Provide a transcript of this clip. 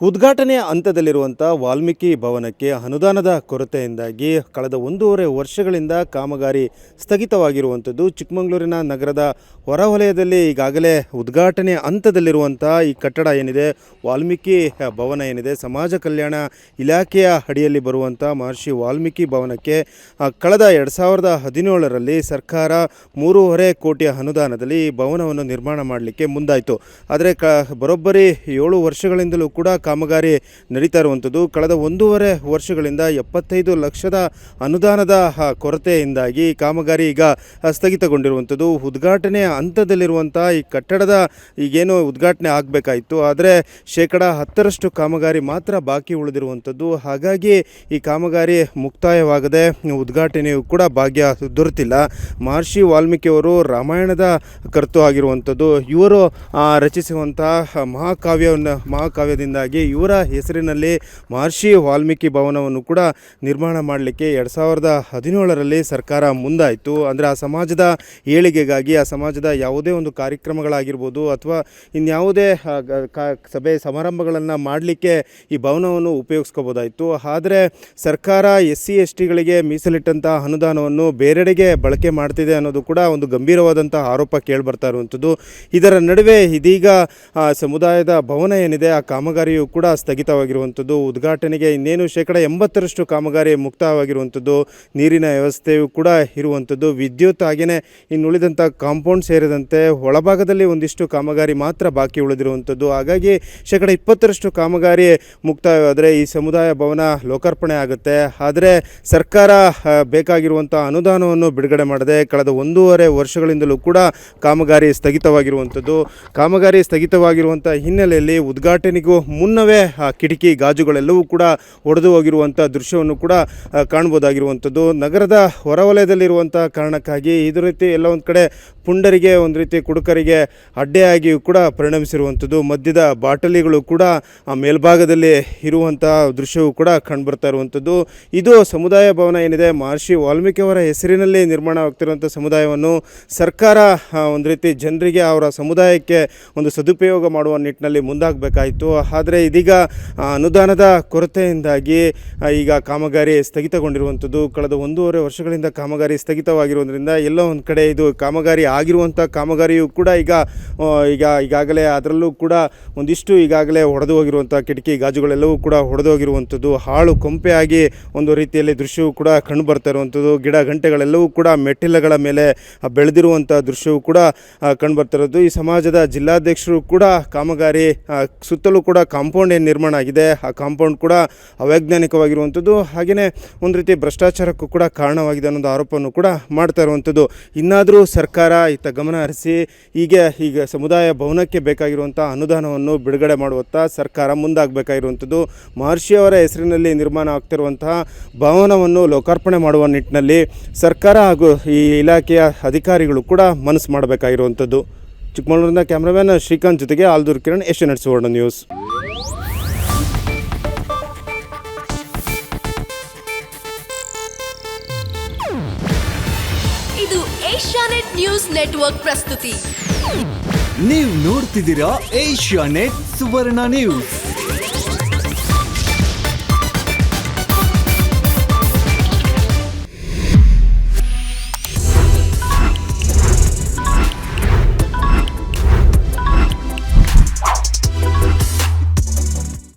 ಉದ್ಘಾಟನೆಯ ಹಂತದಲ್ಲಿರುವಂಥ ವಾಲ್ಮೀಕಿ ಭವನಕ್ಕೆ ಅನುದಾನದ ಕೊರತೆಯಿಂದಾಗಿ ಕಳೆದ 1.5 ವರ್ಷಗಳಿಂದ ಕಾಮಗಾರಿ ಸ್ಥಗಿತವಾಗಿರುವಂಥದ್ದು. ಚಿಕ್ಕಮಗಳೂರಿನ ನಗರದ ಹೊರವಲಯದಲ್ಲಿ ಈಗಾಗಲೇ ಉದ್ಘಾಟನೆ ಹಂತದಲ್ಲಿರುವಂಥ ಈ ಕಟ್ಟಡ ಏನಿದೆ, ವಾಲ್ಮೀಕಿ ಭವನ ಏನಿದೆ, ಸಮಾಜ ಕಲ್ಯಾಣ ಇಲಾಖೆಯ ಅಡಿಯಲ್ಲಿ ಬರುವಂಥ ಮಹರ್ಷಿ ವಾಲ್ಮೀಕಿ ಭವನಕ್ಕೆ ಕಳೆದ 2017ರಲ್ಲಿ ಸರ್ಕಾರ 3.5 ಕೋಟಿ ಅನುದಾನದಲ್ಲಿ ಈ ಭವನವನ್ನು ನಿರ್ಮಾಣ ಮಾಡಲಿಕ್ಕೆ ಮುಂದಾಯಿತು. ಆದರೆ ಬರೋಬ್ಬರಿ 7 ವರ್ಷಗಳಿಂದಲೂ ಕೂಡ ಕಾಮಗಾರಿ ನಡೀತಾ ಇರುವಂಥದ್ದು. ಕಳೆದ 1.5 ವರ್ಷಗಳಿಂದ 75 ಲಕ್ಷದ ಅನುದಾನದ ಕೊರತೆಯಿಂದಾಗಿ ಕಾಮಗಾರಿ ಈಗ ಸ್ಥಗಿತಗೊಂಡಿರುವಂಥದ್ದು. ಉದ್ಘಾಟನೆಯ ಹಂತದಲ್ಲಿರುವಂಥ ಈ ಕಟ್ಟಡದ ಈಗೇನು ಉದ್ಘಾಟನೆ ಆಗಬೇಕಾಯಿತು, ಆದರೆ 10% ಕಾಮಗಾರಿ ಮಾತ್ರ ಬಾಕಿ ಉಳಿದಿರುವಂಥದ್ದು. ಹಾಗಾಗಿ ಈ ಕಾಮಗಾರಿ ಮುಕ್ತಾಯವಾಗದೆ ಉದ್ಘಾಟನೆಯೂ ಕೂಡ ಭಾಗ್ಯ ದೊರೆತಿಲ್ಲ. ಮಹರ್ಷಿ ವಾಲ್ಮೀಕಿಯವರು ರಾಮಾಯಣದ ಕರ್ತೃ ಆಗಿರುವಂಥದ್ದು. ಇವರು ರಚಿಸುವಂತಹ ಮಹಾಕಾವ್ಯದಿಂದಾಗಿ ಇವರ ಹೆಸರಿನಲ್ಲಿ ಮಹರ್ಷಿ ವಾಲ್ಮೀಕಿ ಭವನವನ್ನು ಕೂಡ ನಿರ್ಮಾಣ ಮಾಡಲಿಕ್ಕೆ 2017ರಲ್ಲಿ ಸರ್ಕಾರ ಮುಂದಾಯಿತು. ಅಂದರೆ ಆ ಸಮಾಜದ ಏಳಿಗೆಗಾಗಿ, ಆ ಸಮಾಜದ ಯಾವುದೇ ಒಂದು ಕಾರ್ಯಕ್ರಮಗಳಾಗಿರ್ಬೋದು ಅಥವಾ ಇನ್ಯಾವುದೇ ಸಭೆ ಸಮಾರಂಭಗಳನ್ನು ಮಾಡಲಿಕ್ಕೆ ಈ ಭವನವನ್ನು ಉಪಯೋಗಿಸ್ಕೋಬೋದಾಯಿತು. ಆದರೆ ಸರ್ಕಾರ SC/STಗಳಿಗೆ ಮೀಸಲಿಟ್ಟಂಥ ಅನುದಾನವನ್ನು ಬೇರೆಡೆಗೆ ಬಳಕೆ ಮಾಡ್ತಿದೆ ಅನ್ನೋದು ಕೂಡ ಒಂದು ಗಂಭೀರವಾದಂಥ ಆರೋಪ ಕೇಳಿಬರ್ತಾ ಇರುವಂಥದ್ದು. ಇದರ ನಡುವೆ ಇದೀಗ ಸಮುದಾಯದ ಭವನ ಏನಿದೆ ಆ ಕಾಮಗಾರಿಯು ಕೂಡ ಸ್ಥಗಿತವಾಗಿರುವಂಥದ್ದು. ಉದ್ಘಾಟನೆಗೆ ಇನ್ನೇನು 80% ಕಾಮಗಾರಿ ಮುಕ್ತಾಯವಾಗಿರುವಂಥದ್ದು. ನೀರಿನ ವ್ಯವಸ್ಥೆಯು ಕೂಡ ಇರುವಂಥದ್ದು. ವಿದ್ಯುತ್ ಹಾಗೆಯೇ ಇನ್ನುಳಿದಂಥ ಕಾಂಪೌಂಡ್ ಸೇರಿದಂತೆ ಒಳಭಾಗದಲ್ಲಿ ಒಂದಿಷ್ಟು ಕಾಮಗಾರಿ ಮಾತ್ರ ಬಾಕಿ ಉಳಿದಿರುವಂಥದ್ದು. ಹಾಗಾಗಿ 20% ಕಾಮಗಾರಿ ಮುಕ್ತಾಯವಾದರೆ ಈ ಸಮುದಾಯ ಭವನ ಲೋಕಾರ್ಪಣೆ ಆಗುತ್ತೆ. ಆದರೆ ಸರ್ಕಾರ ಬೇಕಾಗಿರುವಂಥ ಅನುದಾನವನ್ನು ಬಿಡುಗಡೆ ಮಾಡದೆ ಕಳೆದ 1.5 ವರ್ಷಗಳಿಂದಲೂ ಕೂಡ ಕಾಮಗಾರಿ ಸ್ಥಗಿತವಾಗಿರುವಂಥದ್ದು. ಕಾಮಗಾರಿ ಸ್ಥಗಿತವಾಗಿರುವಂಥ ಹಿನ್ನೆಲೆಯಲ್ಲಿ ಉದ್ಘಾಟನೆಗೂ ಮುನ್ನವೇ ಕಿಟಕಿ ಗಾಜುಗಳೆಲ್ಲವೂ ಕೂಡ ಒಡೆದು ಹೋಗಿರುವಂಥ ದೃಶ್ಯವನ್ನು ಕೂಡ ಕಾಣ್ಬೋದಾಗಿರುವಂಥದ್ದು. ನಗರದ ಹೊರವಲಯದಲ್ಲಿರುವಂಥ ಕಾರಣಕ್ಕಾಗಿ ಇದು ರೀತಿ ಎಲ್ಲ ಒಂದು ಕಡೆ ಪುಂಡರಿಗೆ, ಒಂದು ರೀತಿ ಕುಡುಕರಿಗೆ ಅಡ್ಡೆಯಾಗಿಯೂ ಕೂಡ ಪರಿಣಮಿಸಿರುವಂಥದ್ದು. ಮದ್ಯದ ಬಾಟಲಿಗಳು ಕೂಡ ಮೇಲ್ಭಾಗದಲ್ಲಿ ಇರುವಂಥ ದೃಶ್ಯವೂ ಕೂಡ ಕಂಡುಬರ್ತಾ ಇರುವಂಥದ್ದು. ಇದು ಸಮುದಾಯ ಭವನ ಏನಿದೆ, ಮಹರ್ಷಿ ವಾಲ್ಮೀಕಿಯವರ ಹೆಸರಿನಲ್ಲಿ ನಿರ್ಮಾಣವಾಗ್ತಿರುವಂಥ ಸಮುದಾಯವನ್ನು ಸರ್ಕಾರ ಒಂದು ರೀತಿ ಜನರಿಗೆ, ಅವರ ಸಮುದಾಯಕ್ಕೆ ಒಂದು ಸದುಪಯೋಗ ಮಾಡುವ ನಿಟ್ಟಿನಲ್ಲಿ ಮುಂದಾಗಬೇಕಾಯಿತು. ಆದರೆ ಇದೀಗ ಅನುದಾನದ ಕೊರತೆಯಿಂದಾಗಿ ಈಗ ಕಾಮಗಾರಿ ಸ್ಥಗಿತಗೊಂಡಿರುವಂಥದ್ದು. ಕಳೆದ 1.5 ವರ್ಷಗಳಿಂದ ಕಾಮಗಾರಿ ಸ್ಥಗಿತವಾಗಿರುವುದರಿಂದ ಎಲ್ಲೋ ಒಂದು ಕಡೆ ಇದು ಕಾಮಗಾರಿ ಆಗಿರುವಂಥ ಕಾಮಗಾರಿಯು ಕೂಡ ಈಗಾಗಲೇ ಅದರಲ್ಲೂ ಕೂಡ ಒಂದಿಷ್ಟು ಈಗಾಗಲೇ ಒಡೆದು ಹೋಗಿರುವಂಥ ಕಿಟಕಿ ಗಾಜುಗಳೆಲ್ಲವೂ ಕೂಡ ಒಡೆದು ಹೋಗಿರುವಂಥದ್ದು. ಹಾಳು ಕೊಂಪೆಯಾಗಿ ಒಂದು ರೀತಿಯಲ್ಲಿ ದೃಶ್ಯವೂ ಕೂಡ ಕಂಡು ಬರ್ತಾ ಇರುವಂಥದ್ದು. ಗಿಡ ಗಂಟೆಗಳೆಲ್ಲವೂ ಕೂಡ ಮೆಟ್ಟಿಲುಗಳ ಮೇಲೆ ಬೆಳೆದಿರುವಂಥ ದೃಶ್ಯವೂ ಕೂಡ ಕಂಡು ಬರ್ತಾ ಇರೋದು. ಈ ಸಮಾಜದ ಜಿಲ್ಲಾಧ್ಯಕ್ಷರು ಕೂಡ ಕಾಮಗಾರಿ ಸುತ್ತಲೂ ಕೂಡ ಕಾಂಪೌಂಡ್ ಏನು ನಿರ್ಮಾಣ ಆಗಿದೆ ಆ ಕಾಂಪೌಂಡ್ ಕೂಡ ಅವೈಜ್ಞಾನಿಕವಾಗಿರುವಂಥದ್ದು, ಹಾಗೆಯೇ ಒಂದು ರೀತಿ ಭ್ರಷ್ಟಾಚಾರಕ್ಕೂ ಕೂಡ ಕಾರಣವಾಗಿದೆ ಅನ್ನೋದು ಆರೋಪವನ್ನು ಕೂಡ ಮಾಡ್ತಾ ಇರುವಂಥದ್ದು. ಇನ್ನಾದರೂ ಸರ್ಕಾರ ಇತ್ತ ಗಮನ ಹರಿಸಿ ಈಗ ಸಮುದಾಯ ಭವನಕ್ಕೆ ಬೇಕಾಗಿರುವಂಥ ಅನುದಾನವನ್ನು ಬಿಡುಗಡೆ ಮಾಡುವತ್ತ ಸರ್ಕಾರ ಮುಂದಾಗಬೇಕಾಗಿರುವಂಥದ್ದು. ಮಹರ್ಷಿಯವರ ಹೆಸರಿನಲ್ಲಿ ನಿರ್ಮಾಣ ಆಗ್ತಿರುವಂತಹ ಭವನವನ್ನು ಲೋಕಾರ್ಪಣೆ ಮಾಡುವ ನಿಟ್ಟಿನಲ್ಲಿ ಸರ್ಕಾರ ಹಾಗೂ ಈ ಇಲಾಖೆಯ ಅಧಿಕಾರಿಗಳು ಕೂಡ ಮನಸ್ಸು ಮಾಡಬೇಕಾಗಿರುವಂಥದ್ದು. ಚಿಕ್ಕಮಗಳೂರಿನ ಕ್ಯಾಮ್ರಾಮನ್ ಶ್ರೀಕಾಂತ್ ಜೊತೆಗೆ ಆಲ್ದೂರ್ ಕಿರಣ್, ಏಷ್ಯಾನೆಟ್ ಸುವರ್ಣ ನ್ಯೂಸ್. ಇದು ಏಷ್ಯಾನೆಟ್ ನ್ಯೂಸ್ ನೆಟ್ವರ್ಕ್ ಪ್ರಸ್ತುತಿ. ನೀವು ನೋಡ್ತಿದ್ದೀರಾ ಏಷ್ಯಾನೆಟ್ ಸುವರ್ಣ ನ್ಯೂಸ್.